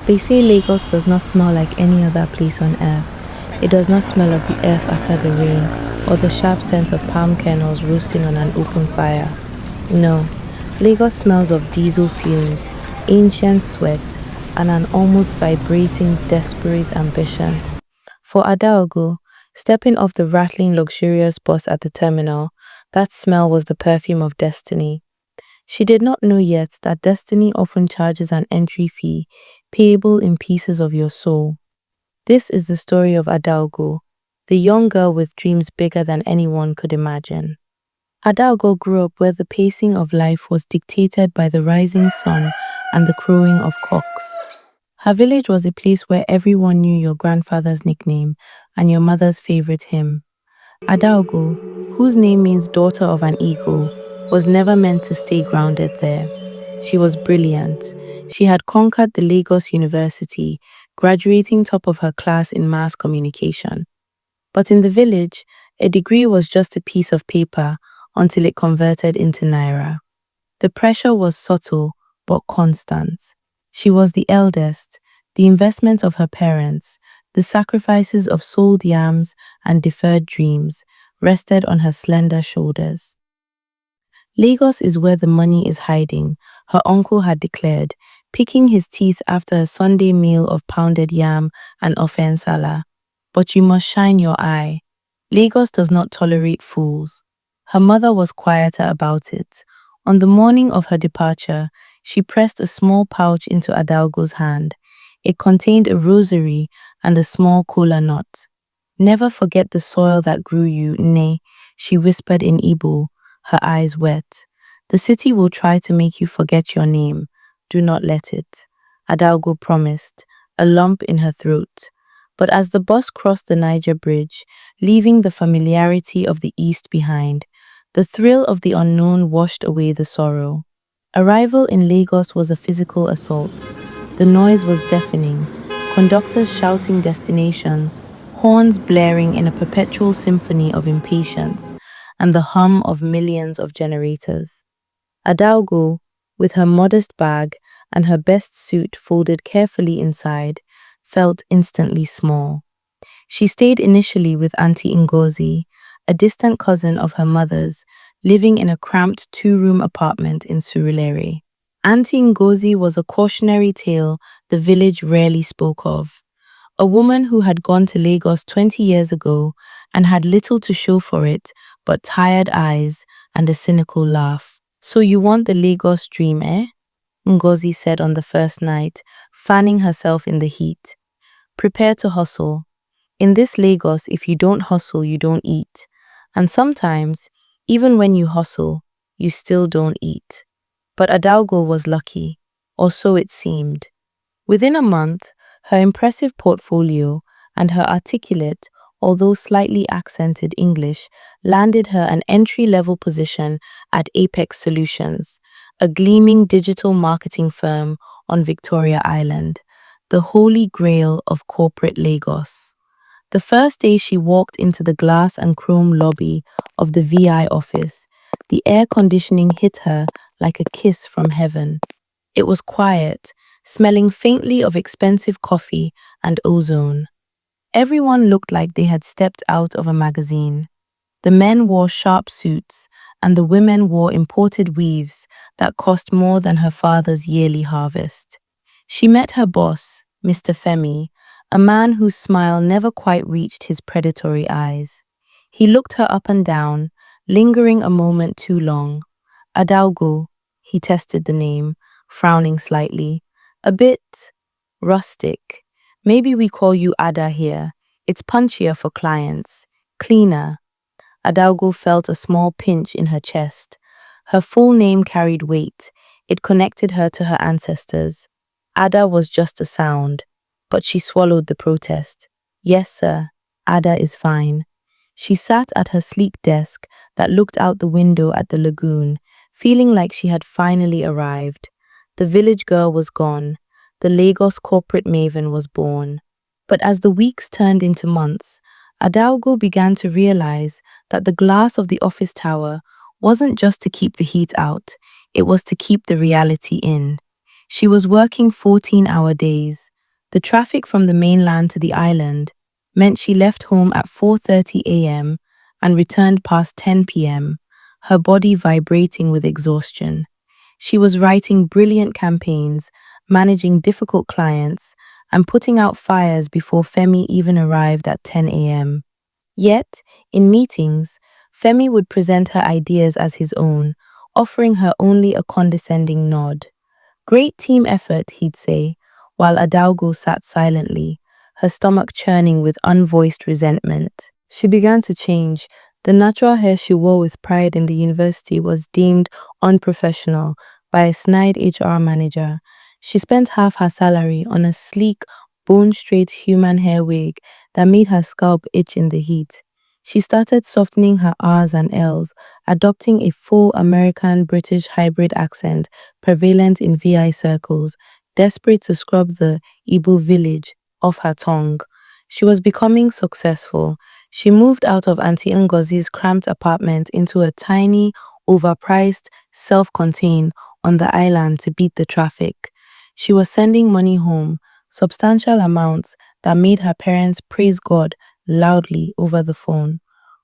They say Lagos does not smell like any other place on earth. It does not smell of the earth after the rain, or the sharp scent of palm kernels roasting on an open fire. No, Lagos smells of diesel fumes, ancient sweat, and an almost vibrating, desperate ambition. For Adaugo, stepping off the rattling, luxurious bus at the terminal, that smell was the perfume of destiny. She did not know yet that destiny often charges an entry fee, payable in pieces of your soul. This is the story of Adaugo, the young girl with dreams bigger than anyone could imagine. Adaugo grew up where the pacing of life was dictated by the rising sun and the crowing of cocks. Her village was a place where everyone knew your grandfather's nickname and your mother's favorite hymn. Adaugo, whose name means daughter of an eagle, was never meant to stay grounded there. She was brilliant. She had conquered the Lagos University, graduating top of her class in mass communication. But in the village, a degree was just a piece of paper until it converted into naira. The pressure was subtle but constant. She was the eldest, the investment of her parents, the sacrifices of sold yams and deferred dreams rested on her slender shoulders. Lagos is where the money is hiding, her uncle had declared, picking his teeth after a Sunday meal of pounded yam and offensala. But you must shine your eye. Lagos does not tolerate fools. Her mother was quieter about it. On the morning of her departure, she pressed a small pouch into Adaugo's hand. It contained a rosary and a small kola nut. Never forget the soil that grew you, Nene, she whispered in Igbo, her eyes wet. The city will try to make you forget your name. Do not let it. Adaugo promised, a lump in her throat. But as the bus crossed the Niger Bridge, leaving the familiarity of the East behind, the thrill of the unknown washed away the sorrow. Arrival in Lagos was a physical assault. The noise was deafening, conductors shouting destinations, horns blaring in a perpetual symphony of impatience, and the hum of millions of generators. Adaugo, with her modest bag and her best suit folded carefully inside, felt instantly small. She stayed initially with Auntie Ngozi, a distant cousin of her mother's, living in a cramped two-room apartment in Surulere. Auntie Ngozi was a cautionary tale the village rarely spoke of. A woman who had gone to Lagos 20 years ago and had little to show for it but tired eyes and a cynical laugh. So you want the Lagos dream, eh? Ngozi said on the first night, fanning herself in the heat. Prepare to hustle. In this Lagos, if you don't hustle, you don't eat. And sometimes, even when you hustle, you still don't eat. But Adaugo was lucky, or so it seemed. Within a month, her impressive portfolio and her articulate, although slightly accented English, landed her an entry-level position at Apex Solutions, a gleaming digital marketing firm on Victoria Island, the holy grail of corporate Lagos. The first day she walked into the glass and chrome lobby of the VI office, the air conditioning hit her like a kiss from heaven. It was quiet, smelling faintly of expensive coffee and ozone. Everyone looked like they had stepped out of a magazine. The men wore sharp suits, and the women wore imported weaves that cost more than her father's yearly harvest. She met her boss, Mr. Femi, a man whose smile never quite reached his predatory eyes. He looked her up and down, lingering a moment too long. Adaugo, he tested the name, frowning slightly. A bit rustic. Maybe we call you Ada here. It's punchier for clients. Cleaner. Adaugo felt a small pinch in her chest. Her full name carried weight. It connected her to her ancestors. Ada was just a sound, but she swallowed the protest. Yes, sir. Ada is fine. She sat at her sleek desk that looked out the window at the lagoon, feeling like she had finally arrived. The village girl was gone. The Lagos corporate maven was born. But as the weeks turned into months, Adaugo began to realize that the glass of the office tower wasn't just to keep the heat out, it was to keep the reality in. She was working 14-hour days, The traffic from the mainland to the island meant she left home at 4:30 a.m. and returned past 10 p.m., her body vibrating with exhaustion. She was writing brilliant campaigns, managing difficult clients, and putting out fires before Femi even arrived at 10 a.m. Yet, in meetings, Femi would present her ideas as his own, offering her only a condescending nod. Great team effort, he'd say, while Adaugo sat silently, her stomach churning with unvoiced resentment. She began to change. The natural hair she wore with pride in the university was deemed unprofessional by a snide HR manager. She spent half her salary on a sleek, bone-straight human hair wig that made her scalp itch in the heat. She started softening her R's and L's, adopting a full American British hybrid accent prevalent in VI circles, desperate to scrub the Igbo village off her tongue. She was becoming successful. She moved out of Auntie Ngozi's cramped apartment into a tiny, overpriced, self-contained on the island to beat the traffic. She was sending money home, substantial amounts that made her parents praise God loudly over the phone.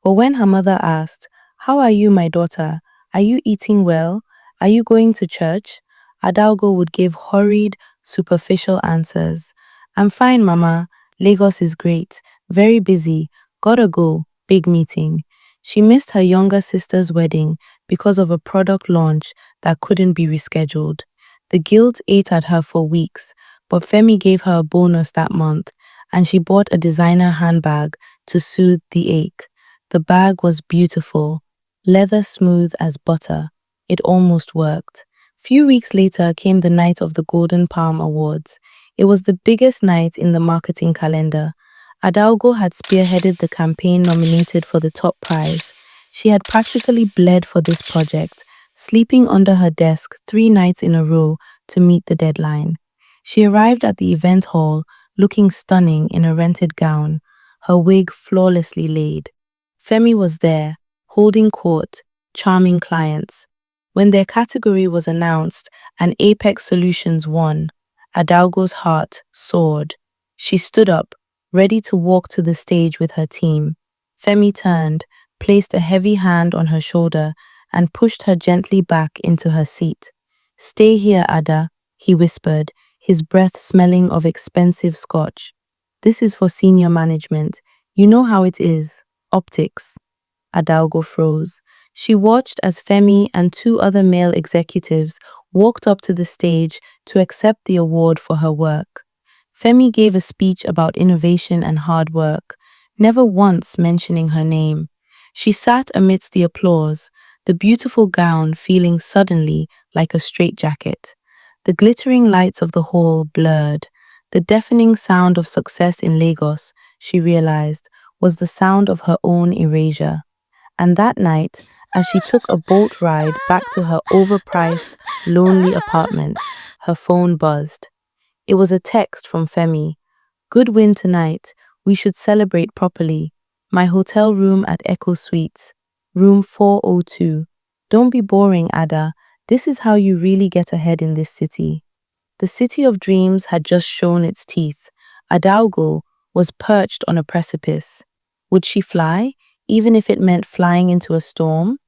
But when her mother asked, "How are you, my daughter? Are you eating well? Are you going to church?" Adaugo would give hurried, superficial answers. "I'm fine, Mama. Lagos is great. Very busy. Gotta go. Big meeting." She missed her younger sister's wedding because of a product launch that couldn't be rescheduled. The guilt ate at her for weeks, but Femi gave her a bonus that month, and she bought a designer handbag to soothe the ache. The bag was beautiful, leather smooth as butter. It almost worked. Few weeks later came the night of the Golden Palm Awards. It was the biggest night in the marketing calendar. Adaugo had spearheaded the campaign nominated for the top prize. She had practically bled for this project, sleeping under her desk 3 nights in a row to meet the deadline. She arrived at the event hall looking stunning in a rented gown, her wig flawlessly laid. Femi was there, holding court, charming clients. When their category was announced and Apex Solutions won, Adaugo's heart soared. She stood up, ready to walk to the stage with her team. Femi turned, placed a heavy hand on her shoulder, and pushed her gently back into her seat. "Stay here, Ada," he whispered, his breath smelling of expensive scotch. "This is for senior management. You know how it is. Optics." Adaugo froze. She watched as Femi and 2 other male executives walked up to the stage to accept the award for her work. Femi gave a speech about innovation and hard work, never once mentioning her name. She sat amidst the applause, the beautiful gown feeling suddenly like a straitjacket. The glittering lights of the hall blurred. The deafening sound of success in Lagos, she realized, was the sound of her own erasure. And that night, as she took a boat ride back to her overpriced, lonely apartment, her phone buzzed. It was a text from Femi. "Good win tonight. We should celebrate properly. My hotel room at Echo Suites, room 402. Don't be boring, Ada. This is how you really get ahead in this city." The city of dreams had just shown its teeth. Adaugo was perched on a precipice. Would she fly, even if it meant flying into a storm?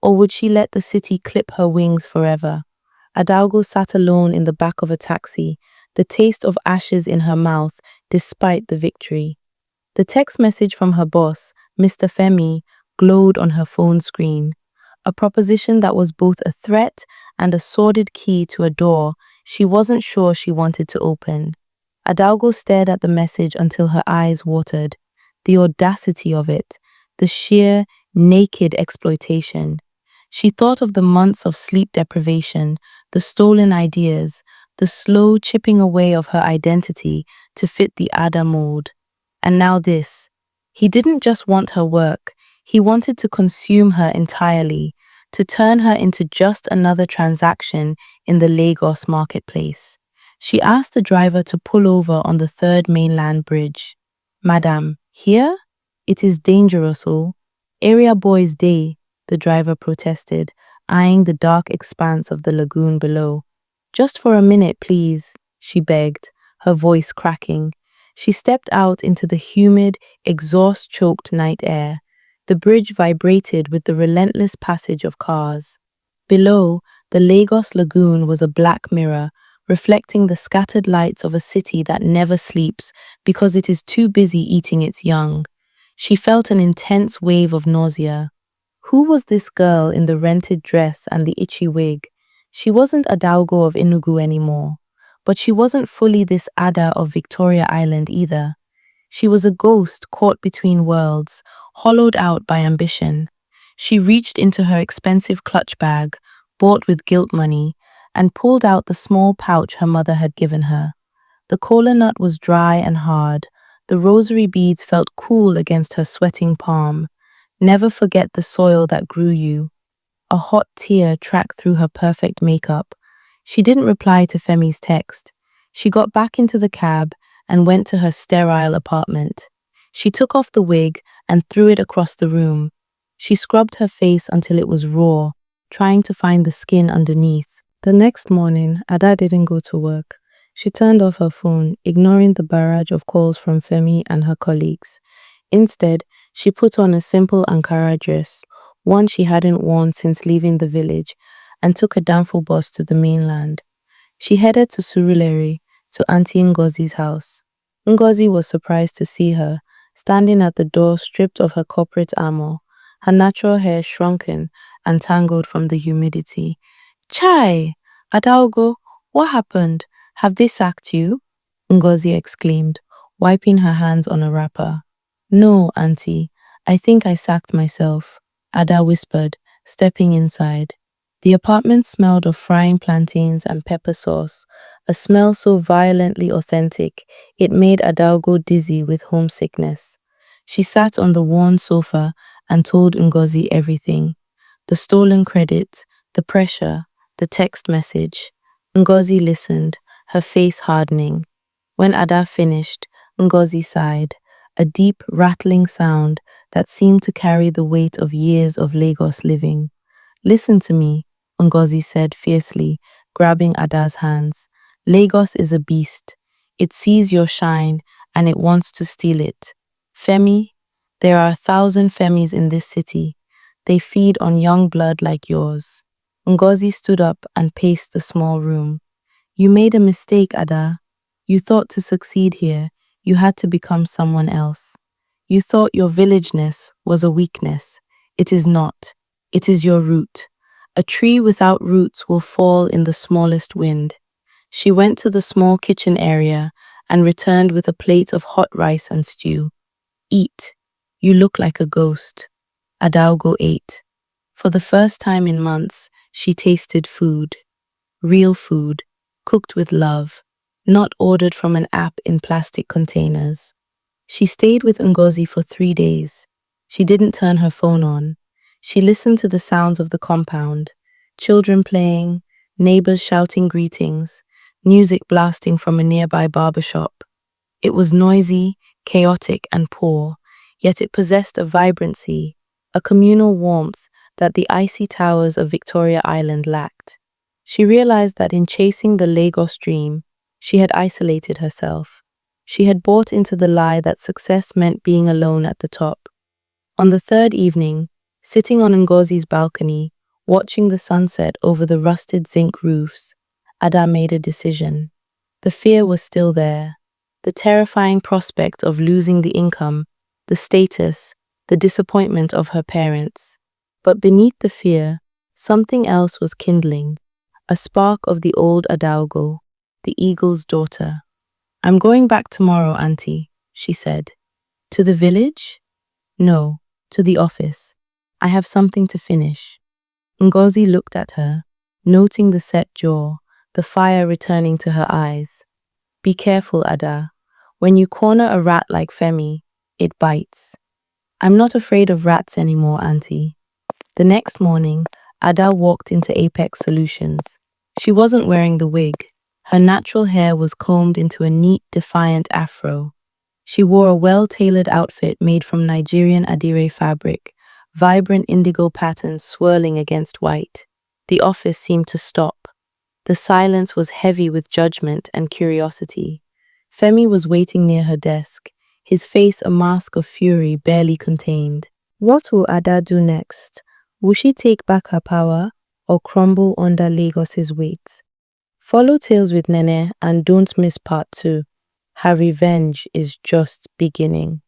Or would she let the city clip her wings forever? Adaugo sat alone in the back of a taxi, the taste of ashes in her mouth despite the victory. The text message from her boss, Mr. Femi, glowed on her phone screen. A proposition that was both a threat and a sordid key to a door she wasn't sure she wanted to open. Adaugo stared at the message until her eyes watered. The audacity of it, the sheer, naked exploitation. She thought of the months of sleep deprivation, the stolen ideas, the slow chipping away of her identity to fit the Ada mold. And now this. He didn't just want her work, he wanted to consume her entirely, to turn her into just another transaction in the Lagos marketplace. She asked the driver to pull over on the Third Mainland Bridge. "Madam, here? It is dangerous, oh. Area boys' day," the driver protested, eyeing the dark expanse of the lagoon below. "Just for a minute, please," she begged, her voice cracking. She stepped out into the humid, exhaust-choked night air. The bridge vibrated with the relentless passage of cars. Below, the Lagos Lagoon was a black mirror, reflecting the scattered lights of a city that never sleeps because it is too busy eating its young. She felt an intense wave of nausea. Who was this girl in the rented dress and the itchy wig? She wasn't Adaugo of Enugu anymore, but she wasn't fully this Ada of Victoria Island either. She was a ghost caught between worlds, hollowed out by ambition. She reached into her expensive clutch bag, bought with guilt money, and pulled out the small pouch her mother had given her. The kola nut was dry and hard. The rosary beads felt cool against her sweating palm. Never forget the soil that grew you. A hot tear tracked through her perfect makeup. She didn't reply to Femi's text. She got back into the cab and went to her sterile apartment. She took off the wig and threw it across the room. She scrubbed her face until it was raw, trying to find the skin underneath. The next morning, Ada didn't go to work. She turned off her phone, ignoring the barrage of calls from Femi and her colleagues. Instead, she put on a simple Ankara dress, one she hadn't worn since leaving the village, and took a danfo bus to the mainland. She headed to Surulere, to Auntie Ngozi's house. Ngozi was surprised to see her, standing at the door stripped of her corporate armor, her natural hair shrunken and tangled from the humidity. "Chai! Adaugo, what happened? Have they sacked you?" Ngozi exclaimed, wiping her hands on a wrapper. "No, Auntie, I think I sacked myself," Ada whispered, stepping inside. The apartment smelled of frying plantains and pepper sauce, a smell so violently authentic it made Adaugo dizzy with homesickness. She sat on the worn sofa and told Ngozi everything. The stolen credit, the pressure, the text message. Ngozi listened, her face hardening. When Ada finished, Ngozi sighed, a deep, rattling sound that seemed to carry the weight of years of Lagos living. "Listen to me," Ngozi said fiercely, grabbing Ada's hands. "Lagos is a beast. It sees your shine and it wants to steal it. Femi, there are 1,000 Femis in this city. They feed on young blood like yours." Ngozi stood up and paced the small room. "You made a mistake, Ada. You thought to succeed here, you had to become someone else. You thought your villageness was a weakness. It is not. It is your root. A tree without roots will fall in the smallest wind." She went to the small kitchen area and returned with a plate of hot rice and stew. "Eat. You look like a ghost." Adaugo ate. For the first time in months, she tasted food. Real food, cooked with love, not ordered from an app in plastic containers. She stayed with Ngozi for 3 days. She didn't turn her phone on. She listened to the sounds of the compound, children playing, neighbors shouting greetings, music blasting from a nearby barbershop. It was noisy, chaotic, and poor, yet it possessed a vibrancy, a communal warmth that the icy towers of Victoria Island lacked. She realized that in chasing the Lagos dream, she had isolated herself. She had bought into the lie that success meant being alone at the top. On the third evening, sitting on Ngozi's balcony, watching the sunset over the rusted zinc roofs, Ada made a decision. The fear was still there, the terrifying prospect of losing the income, the status, the disappointment of her parents. But beneath the fear, something else was kindling, a spark of the old Adaugo, the eagle's daughter. "I'm going back tomorrow, Auntie," she said. "To the village?" "No, to the office. I have something to finish." Ngozi looked at her, noting the set jaw, the fire returning to her eyes. "Be careful, Ada. When you corner a rat like Femi, it bites." "I'm not afraid of rats anymore, Auntie." The next morning, Ada walked into Apex Solutions. She wasn't wearing the wig. Her natural hair was combed into a neat, defiant afro. She wore a well-tailored outfit made from Nigerian Adire fabric, vibrant indigo patterns swirling against white. The office seemed to stop. The silence was heavy with judgment and curiosity. Femi was waiting near her desk, his face a mask of fury barely contained. What will Ada do next? Will she take back her power or crumble under Lagos's weight? Follow Tales with Nene and don't miss part 2. Her revenge is just beginning.